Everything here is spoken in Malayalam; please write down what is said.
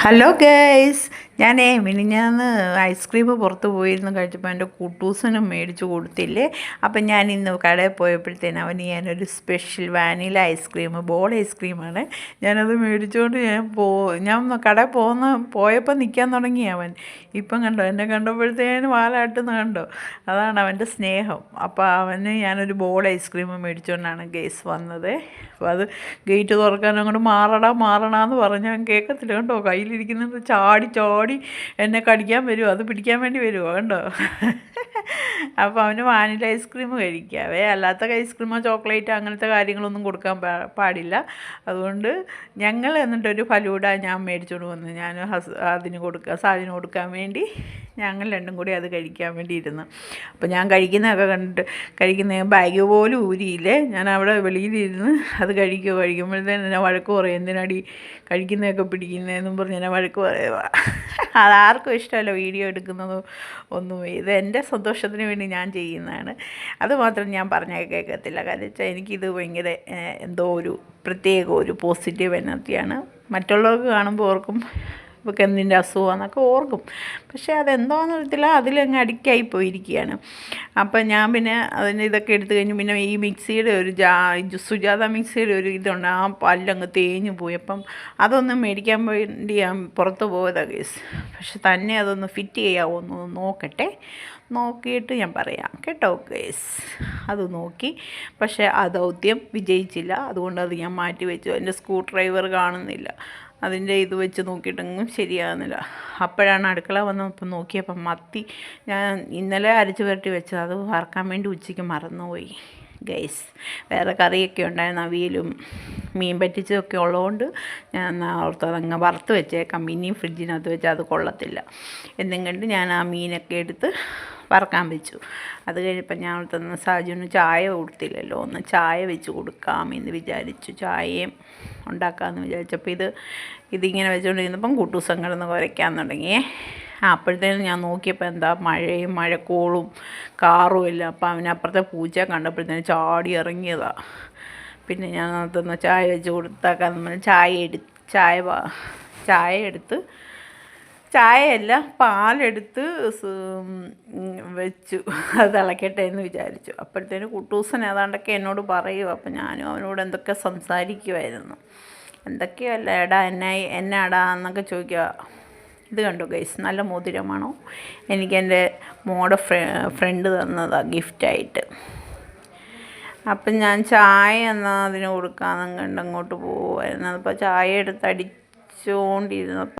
ഹലോ ഗൈസ്, ഞാനേ മിനിഞ്ഞാന്ന് ഐസ്ക്രീം പുറത്ത് പോയിരുന്നു കഴിച്ചപ്പോൾ എൻ്റെ കുട്ടൂസനും മേടിച്ച് കൊടുത്തില്ലേ. അപ്പം ഞാൻ ഇന്ന് കടയിൽ പോയപ്പോഴത്തേന് അവന് ഞാനൊരു സ്പെഷ്യൽ വാനില ഐസ്ക്രീം, ബോൾ ഐസ്ക്രീമാണ് ഞാനത് മേടിച്ചുകൊണ്ട് ഞാൻ കടയിൽ പോയപ്പോൾ നിൽക്കാൻ തുടങ്ങി അവൻ. ഇപ്പം കണ്ടോ, എന്നെ കണ്ടപ്പോഴത്തേന് വാലാട്ടുന്ന കണ്ടോ, അതാണ് അവൻ്റെ സ്നേഹം. അപ്പോൾ അവന് ഞാനൊരു ബോൾ ഐസ്ക്രീം മേടിച്ചുകൊണ്ടാണ് ഗൈസ് വന്നത്. അപ്പോൾ അത് ഗേറ്റ് തുറക്കാൻ അങ്ങോട്ട് മാറണമെന്ന് പറഞ്ഞാൽ കേൾക്കത്തില്ല കണ്ടോ, കയ്യിലിരിക്കുന്നത് ചാടി ചാടി എന്നെ കടിക്കാൻ വരുമോ, അത് പിടിക്കാൻ വേണ്ടി വരുമോ കണ്ടോ. അപ്പോൾ അവന് വാനില ഐസ്ക്രീം കഴിക്കാവേ, അല്ലാത്ത ഐസ്ക്രീമോ ചോക്ലേറ്റോ അങ്ങനത്തെ കാര്യങ്ങളൊന്നും കൊടുക്കാൻ പാടില്ല. അതുകൊണ്ട് ഞങ്ങൾ എന്നിട്ടൊരു ഫലൂഡ ഞാൻ മേടിച്ചുകൊണ്ട് വന്നു. ഞാൻ സാജിന് കൊടുക്കാൻ വേണ്ടി ഞങ്ങൾ രണ്ടും കൂടി അത് കഴിക്കാൻ വേണ്ടി ഇരുന്നു. അപ്പോൾ ഞാൻ കഴിക്കുന്ന ബാഗ് പോലും ഊരിയില്ലേ. ഞാൻ അവിടെ വെളിയിലിരുന്ന് അത് കഴിക്കുമ്പോഴത്തേന് എന്നെ വഴക്ക് പറയും, എന്തിനാടി കഴിക്കുന്നതൊക്കെ പിടിക്കുന്നതെന്നും പറഞ്ഞ് എന്നെ വഴക്ക് പറയുക. അതാർക്കും ഇഷ്ടമല്ല വീഡിയോ എടുക്കുന്നതോ ഒന്നും. ഇത് എൻ്റെ സന്തോഷത്തിന് വേണ്ടി ഞാൻ ചെയ്യുന്നതാണ്. അതുമാത്രം ഞാൻ പറഞ്ഞാൽ കേൾക്കത്തില്ല. കാരണം വെച്ചാൽ എനിക്കിത് ഭയങ്കര എന്തോ ഒരു പ്രത്യേക ഒരു പോസിറ്റീവ് എനർജിയാണ്. മറ്റുള്ളവർക്ക് കാണുമ്പോൾ ഓർക്കും ഇവർക്ക് എന്തിൻ്റെ അസുഖമാണെന്നൊക്കെ ഓർക്കും. പക്ഷേ അതെന്തോന്ന് അറിയത്തില്ല, അതിലങ്ങ് അഡിക്റ്റായി പോയിരിക്കുകയാണ്. അപ്പം ഞാൻ പിന്നെ അതിന് ഇതൊക്കെ എടുത്തു കഴിഞ്ഞ് പിന്നെ ഈ മിക്സിയുടെ ഒരു സുജാത മിക്സിയുടെ ഒരു ഇതുണ്ട്, ആ പല്ലങ്ങ് തേഞ്ഞു പോയി. അപ്പം അതൊന്നും മേടിക്കാൻ വേണ്ടി ഞാൻ പുറത്ത് പോയതാണ് കേസ്. പക്ഷെ തന്നെ അതൊന്ന് ഫിറ്റ് ചെയ്യാമോ എന്ന് നോക്കട്ടെ, നോക്കിയിട്ട് ഞാൻ പറയാം കേട്ടോ കേസ്. അത് നോക്കി, പക്ഷേ ആ ദൗത്യം വിജയിച്ചില്ല. അതുകൊണ്ട് അത് ഞാൻ മാറ്റി വെച്ചു. എൻ്റെ സ്ക്രൂ ഡ്രൈവർ കാണുന്നില്ല, അതിൻ്റെ ഇത് വെച്ച് നോക്കിയിട്ടെങ്കിലും ശരിയാകുന്നില്ല. അപ്പോഴാണ് അടുക്കള വന്നപ്പോൾ നോക്കിയപ്പം മത്തി ഞാൻ ഇന്നലെ അരച്ച് പുരട്ടി വെച്ചത്, അത് വറക്കാൻ വേണ്ടി ഉച്ചയ്ക്ക് മറന്നുപോയി ഗൈസ്. വേറെ കറിയൊക്കെ ഉണ്ടായിരുന്നു, അവിയലും മീൻ പറ്റിച്ചതൊക്കെ ഉള്ളതുകൊണ്ട് ഞാൻ ഓർത്തത് അങ്ങ് വറുത്ത് വെച്ചേക്കാം, ഇനിയും ഫ്രിഡ്ജിനകത്ത് വെച്ചാൽ അത് കൊള്ളത്തില്ല എന്നും കണ്ട് ഞാൻ ആ മീനൊക്കെ എടുത്ത് വറക്കാൻ വെച്ചു. അത് കഴിഞ്ഞപ്പോൾ ഞാൻ ഓർത്തന്ന് സാജുവിന് ചായ കൊടുത്തില്ലല്ലോ, ഒന്ന് ചായ വെച്ച് കൊടുക്കാമെന്ന് വിചാരിച്ചു, ചായയും ഉണ്ടാക്കാമെന്ന് വിചാരിച്ചപ്പോൾ ഇതിങ്ങനെ വെച്ചുകൊണ്ടിരുന്നപ്പം കുട്ടൂസം കിടന്ന് കുരയ്ക്കാൻ തുടങ്ങിയേ. അപ്പോഴത്തേനും ഞാൻ നോക്കിയപ്പോൾ എന്താ മഴക്കോളും കാറും എല്ലാം. അപ്പം അവനപ്പുറത്തെ പൂച്ച കണ്ടപ്പോഴത്തേനും ചാടി ഇറങ്ങിയതാണ്. പിന്നെ ഞാൻ ഓർത്തുന്ന ചായ വെച്ച് കൊടുത്താക്കാന്ന് പറഞ്ഞ് ചായയല്ല പാലെടുത്ത് വെച്ചു, അത് തിളക്കട്ടെ എന്ന് വിചാരിച്ചു. അപ്പോഴത്തേന് കുട്ടൂസൻ ഏതാണ്ടൊക്കെ എന്നോട് പറയുക. അപ്പം ഞാനും അവനോട് എന്തൊക്കെ സംസാരിക്കുമായിരുന്നു, എന്തൊക്കെയല്ല എന്നാടാ എന്നൊക്കെ ചോദിക്കുക. ഇത് കണ്ടു ഗൈസ്, നല്ല മോതിരമാണോ, എനിക്കെൻ്റെ മോടെ ഫ്രണ്ട് തന്നതാണ് ഗിഫ്റ്റായിട്ട്. അപ്പം ഞാൻ ചായ എന്നാൽ അതിന് കൊടുക്കാമെന്നും കണ്ട് അങ്ങോട്ട് പോകുമായിരുന്നു. അപ്പോൾ ചായ എടുത്ത് അടിച്ചുകൊണ്ടിരുന്നപ്പോൾ